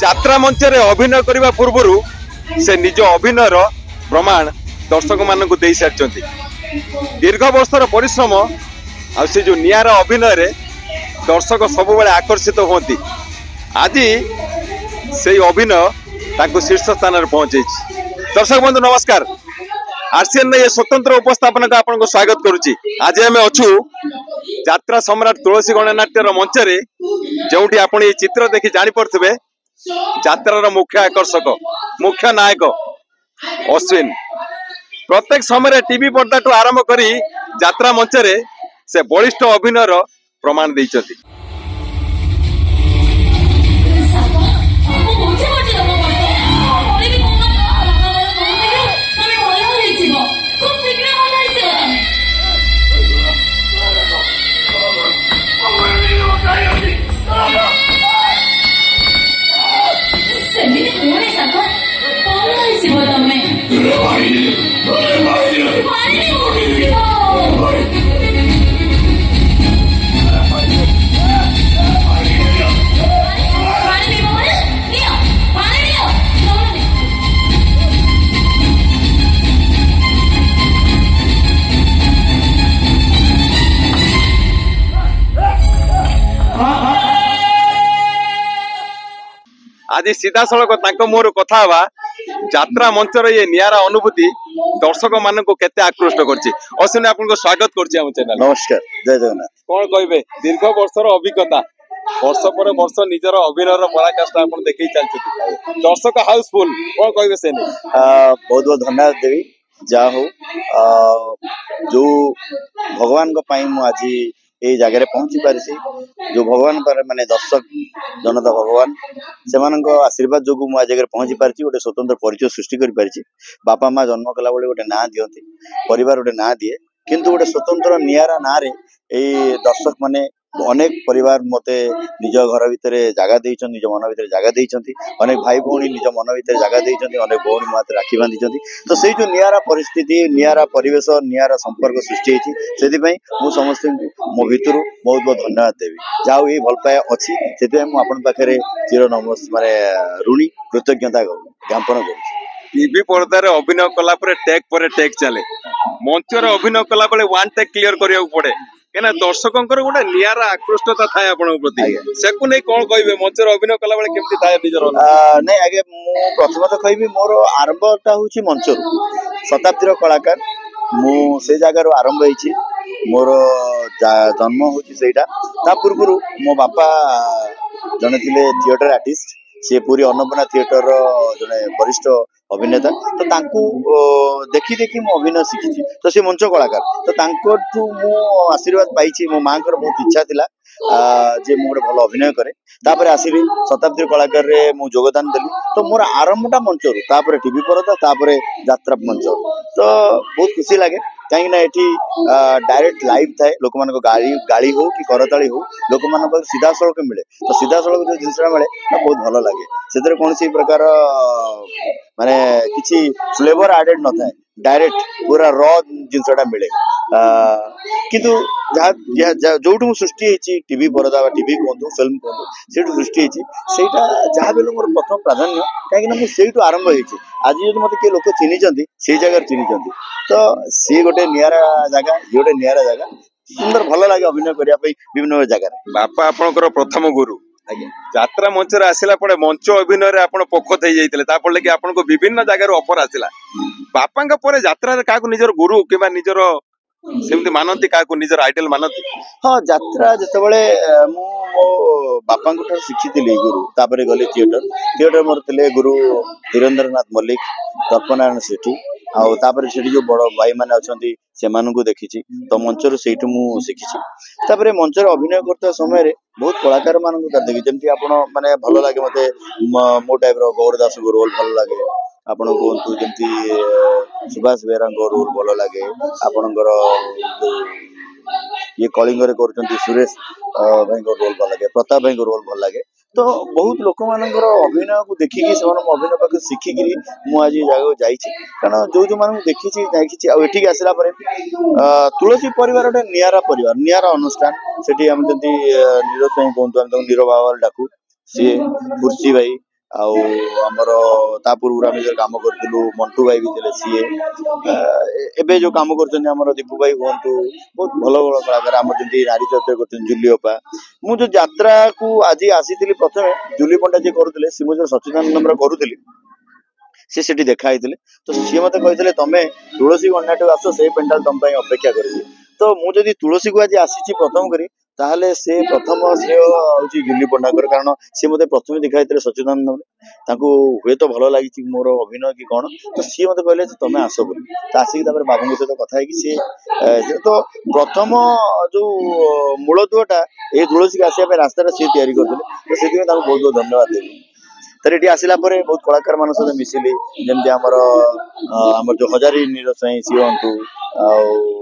यात्रा मंच रे अभिनय करने पूर्व से निज अभिनयर प्रमाण दर्शक मान दे सारी दीर्घ वर्षर परिश्रम आ से जो नियारा अभिनय रे दर्शक सब आकर्षित होती आज से अभिनय ताको शीर्ष स्थान में पहुंचे। दर्शक बंधु नमस्कार, आरसीएन ये स्वतंत्र उपस्थापन का आपन को स्वागत करुच्ची। आज आम अच्छू यात्रा सम्राट तुलसी गणनाट्यर मंच रे जोटी आपण ये चित्र देखि जानी पड़थिबे यात्रार मुख्य आकर्षक मुख्य नायक अश्विन प्रत्येक समय टीवी पर्दा टू आरंभ करी यात्रा मंच रे से बलिष्ठ अभिनयर प्रमाण देइछथि। आज सीधा सड़क मुहर कथा यात्रा मंचर ये नियारा अनुभूति दर्शक मान को केते आकृष्ट करछि। अश्विनी आपन स्वागत करछि हम चैनल। नमस्कार, जय जगन्नाथ। कौन कहबे दीर्घ वर्षर अभिज्ञता वर्ष पर वर्ष निजर अभिनयर पराकाष्ठा आपन देखि चलछि दर्शक हाउसफुल कौन कहबे से नहीं बहुत बहुत धन्यवाद देवी जा हो जो भगवान को पाई मु आज ये जगह पहुंची पारी जो भगवान पर माने दर्शक जनता भगवान से आशीर्वाद जो मुझे जगह पहुंची पारी गोटे स्वतंत्र परिचय सृष्टि कर पारी। बापा माँ जन्म कला बेले गोटे ना दियंती परिवार गोटे ना दिए किंतु गोटे स्वतंत्र नियारा ना रे दर्शक माने अनेक परिवार मते निज घर भितर जगह देइछन निज मन भितर जगह देइछंती अनेक भाई भौणी निज मन भितर जगह देइछंती अनेक भौणी माते राखी बांधिछंती तो सेई जो नियारा परिस्थिति नियारा परिवेश नियारा संपर्क सृष्टि होइछि सेति पई मु समस्त मो भितरु बहुत बहुत धन्यवाद देवी जाऊ ये भल पाया अछि सेति पई मु आपन पाखरे चिर नमस्कार माने ऋणी कृतज्ञता ज्ञापन करूछि। टीवी पर्दार अभिनय कला पर टेक चले मंच रे अभिनय कला बेले वन टेक क्लियर करिया पड़े क्या दर्शकों गोटे नियारा आकृष्टता थाए आपन प्रति से को नहीं कौन कहबे मंच रे अभिनय कला बेले केमती थाए निजर नहीं आगे मु प्रथमतः कहबी मोर आरंभटा होची मंचरू शताब्दीर कलाकार मु से जगार आरंभ होईची मोर जन्म होची सेटा ता पूर्व मो बापा जने थिले थिएटर आर्टिस्ट सी पूरी अन्नपूर्णा थिएटर जने वरिष्ठ अभिनेता तो तांकू देखी देखी मु अभिनय शिखी तो से मंच कलाकार तो तांकठू मु आशीर्वाद पाइछि मो मां कर बहुत इच्छा थिला जे मु गोटे भल अभिनय करे तापर आसिली शताब्दी कलाकार रे मु योगदान देली तो मोर आरंभटा मंचरू तापर टीवी परदा तापर यात्रा मंच तो बहुत खुशी लागे कहीं ना एठी डायरेक्ट लाइव थाए लोक मान गाड़ी गाड़ी हो कि करताली हो लोक मान सीधा सड़क मिले तो सीधा सड़क जो जिनसा मिले बहुत भल लगे से कौन सी प्रकार माने किसी फ्लेवर एडेड न थाए डायरेक्ट पूरा र जिनसटा मिले किंतु जो सृष्टि होती टीवी परदा टीवी कहतु फिल्म कहतु से सृष्टि होती जहाँ भी मोर प्रथम प्राधान्य कहीं से आरंभ होती आज जो मत किए लोक चिन्ह से जगह चिन्ह तो सी गोटे नियारा जगह ये गोटे नियारा जगह सुंदर भल लगे अभिनय करने विभिन्न जगह बापा आपनकर प्रथम गुरु यात्रा मंच रे आसिला पड़े मंच अभिनय रे आपण पक्ष थई जाइतले ता पड़ले कि आपण को विभिन्न जगह रो ऑफर आसिला बापा का परे यात्रा रे काको निजर गुरु केबा निजर सेमति मानंती काको निजर आइडल मानंती हां यात्रा जते बेले मु बापा शिखी गुरु तापर गली थिएटर थिएटर मोर थे गुरु धीरेन्द्रनाथ मल्लिक तर्पनारायण सेठी आउे जो बड़ भाई मैंने अच्छा से देखी तो मंचर से शिखी तापर मंचर अभिनय करते समय बहुत कलाकार मान देखी जमी आप मैंने भल लगे मत मो टाइप गौर दास को रोल भल लगे आपण कहतु जमी सुभाष बेहरा रोल भल लगे आपणकर ये कलिंग कर सुरेश भाई रोल भल लगे प्रताप भाई रोल भल लगे तो बहुत लोक मान अभिनय को देखिकी से अभिनय पाख शिखिकी मुझे जगह जाइए कारण जो जो मान देखी आठिक आसला तुलसी परिवार गोटे निरा परिवार निरा अनुष्ठान से आम जमी नीरज भाई कहतु नीरव बाबा डाकू सी खुर्सी भाई आमर ता पूर्व आम जो कम करूँ मंटू भाई भी थे सी एवं जो कम कर दीपू भाई हूँ बहुत भल भल कलाकार आम जमी नारी चर्चा कर जूलीअपा मुझे यात्रा को आज आसी प्रथम जूली पंडा जी करुले सी मुझे सच्चिदानंद करुली सी देखाई तो सी मत कहते तुम्हें तुलसी गंडाटू आस से पेंडाल तुम अपेक्षा कर तो मुझे तुलसी को आज आसी प्रथम करी ताहले से प्रथम श्रेय हूँ जूली पंडाकर कारण सी मत प्रथम दिखाई सच्चिदानंद हुए तो भल लगी मोर अभिनय कि कौन तो सी मत कहले तुम आस बोली तो आसिक बाबू सहित कथा सी तो प्रथम जो मूलदुआटा ये तुलसी के आसपा रास्ता सी तैयारी करते तो से बहुत बहुत धन्यवाद देवी तर ये आसला बहुत कलाकार मान सहित मिसिली जमी आमर जो हजारी नीरज साई सी हूँ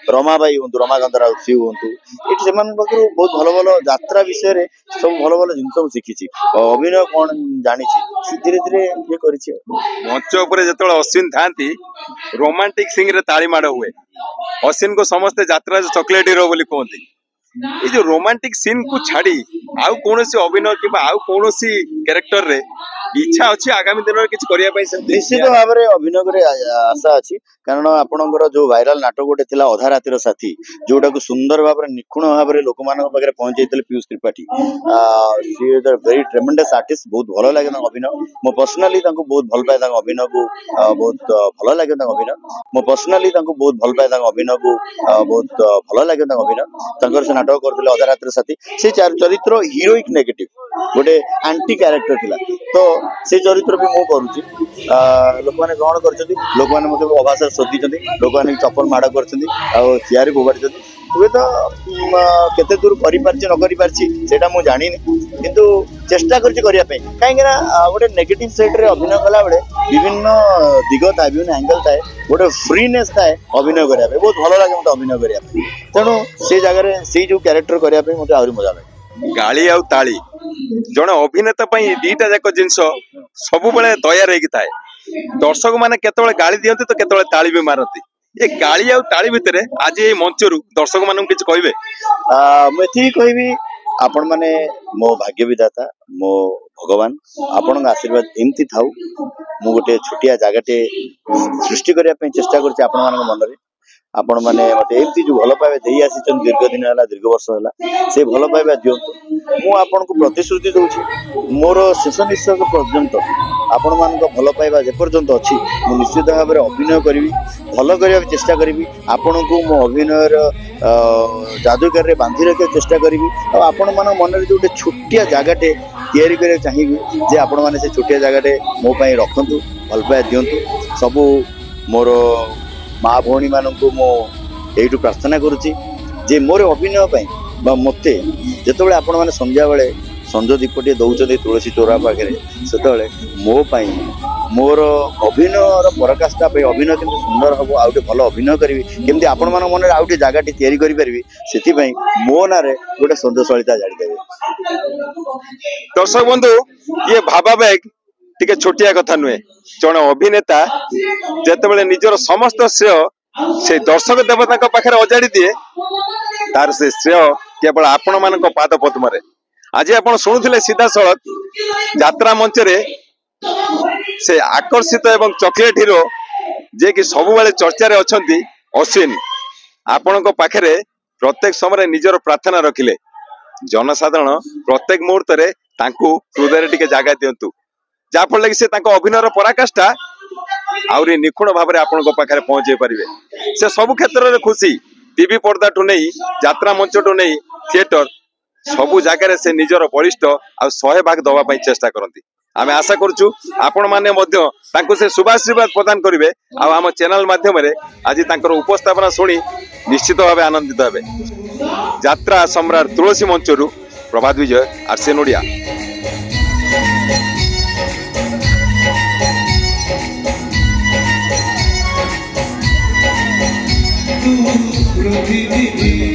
रमा भाई हूँ रमाकांत राउत सी हूँ ये से बहुत भल भल यात्रा विषय सब भल भल जिन शिखी अभिनय कौन जानी धीरे धीरे ये कर मंच उपर जो अश्विन था रोमांटिक सिंग रे ताली माड़ हुए अश्विन को समस्ते यात्रा चॉकलेट हीरो बोली कहते ये जो रोमांटिक सीन को छाड़ी आउ कौन अभिनय कि आउ कौन कैरेक्टर रे इच्छा अच्छी आगामी दिन में किसी निश्चित भाव में अभिनय करे आशा अच्छी कारण आपणकर जो वायरल नाटक गोटे थिला अधा रातिर साथी जोटा को सुंदर भाव में निखुण भाव में लोक मान पाखे पहुंचे Piyush Tripathi she is a very tremendous artist बहुत भल लगे अभिनय मो पर्सनाली बहुत भल पाए अभिनय को बहुत भल लगे अभिनय मो पर्सनाली बहुत भल पाए अभिनय को बहुत भल लगे अभिनय से नाटक करते अधा रातिर साथी से चरित्र हीरोइक नेगेटिव गोटे आंटी कैरेक्टर थिला तो से चरित्र भी मु करुच्ची लोक मैंने ग्रहण कर लोक मैंने मतलब अभाषा शोधी लोक मैंने चप्पल माड़ कर चेयर फोपाड़ी हुए तो केते दूर कर मुझे जानी किंतु चेष्टा करने कहीं गोटे नेगेटिव साइड रे अभिनय कला बेले विभिन्न दिग था विभिन्न एंगल थाए गोटे फ्रीनेस थाए अभिनय करने बहुत भल लगे मतलब अभिनय करने तेणु से जगह से जो कैरेक्टर करने मत आहरी मजा लगे गाली आउ ताली जड़े अभिनेता दीटा जाक जिनस सब बेले तैयार होता है दर्शक मैंने केतबेले गाली दियंती तो केतबेले ताली भी मारती ये गाली आउ ताली भितर आज ये मंचरू दर्शक मान किसी कहे मुझे कहबी आपण मैंने मो भाग्य विधाता मो भगवान आपण आशीर्वाद एमती थाऊ मु गोटे छोटिया जगटे सृष्टि करने चेष्टा कर मन में आपण मैंने मत एमती जो भल पाइबा दे आसी दीर्घ दिन है दीर्घ वर्ष है से भल पाइबा दिंतु मुझे प्रतिश्रुति दूसरी मोर शेष निश्वास पर्यंत आपण मान भल पाइबा जेपर्यंत अच्छी मुझे निश्चित भाव में अभिनय करी भल करने चेष्टा करी आपण को मो अभिनयर जादूगर रे बांधि रखा चेष्टा करी आपण मान मन में जो गोटे छोटिया जगटे तैयारी करने चाहिए जे आपण मैंने से छोटिया जगटे मो रखु भल पाइबा दिंतु सबू मोर माँ भौणी मानू मु प्रार्थना करुच्ची जे मोर अभिनय मत जो आपण मैंने संध्या बेले संज दीपटे दौरान तुलसी चौरा पाखे से मोपाई मोर अभिनयर पराकाष्ठा अभिनय केमती सुंदर हम आउटे भल अभिनय करी केमती आपण मान मन आउटे जगह तैयारी करी से मो ना गोटे सौंदर्यशालिता जाणीदेवे दर्शक बंधु ये भावावेग टिके छोटिया कथा नुहे जड़े अभिनेता जिते निजर समस्त श्रेय से दर्शक देवता पाखे अजाड़ी दिए तार से श्रेय केवल आपण मान पाद पद्म आज आप शुणुले सीधा सड़क यात्रा मंच रे से आकर्षित एवं चॉकलेट हीरो जे कि सब बेले चर्चा रे अछंती अश्विन आपण पाखे प्रत्येक समय निजर प्रार्थना रखिले जनसाधारण प्रत्येक मुहूर्त रे तांकू हृदय टिके जगह दिंतु जाफल कि से अभिनयर पराकाष्ठा आहरी निखुण भाव में आपण पाखे पहुंचे पारे से सब क्षेत्र में खुशी टीवी पर्दा ठू नहीं यात्रा मंच ठू नहीं थिएटर सबु जगार से निजर बलिष्ठ आ 100% दवा पाई चेष्टा करती। आम आशा करुचु आपण माने मध्य तांको से शुभाशीर्वाद प्रदान करेंगे। आम चैनल माध्यम आज तांकर उपस्थापना शुणी निश्चित भाव आनंदित हेबे। यात्रा सम्राट तुलसी मंचरू प्रभात विजय आरसीएन ओडिया। प्रतिनिधि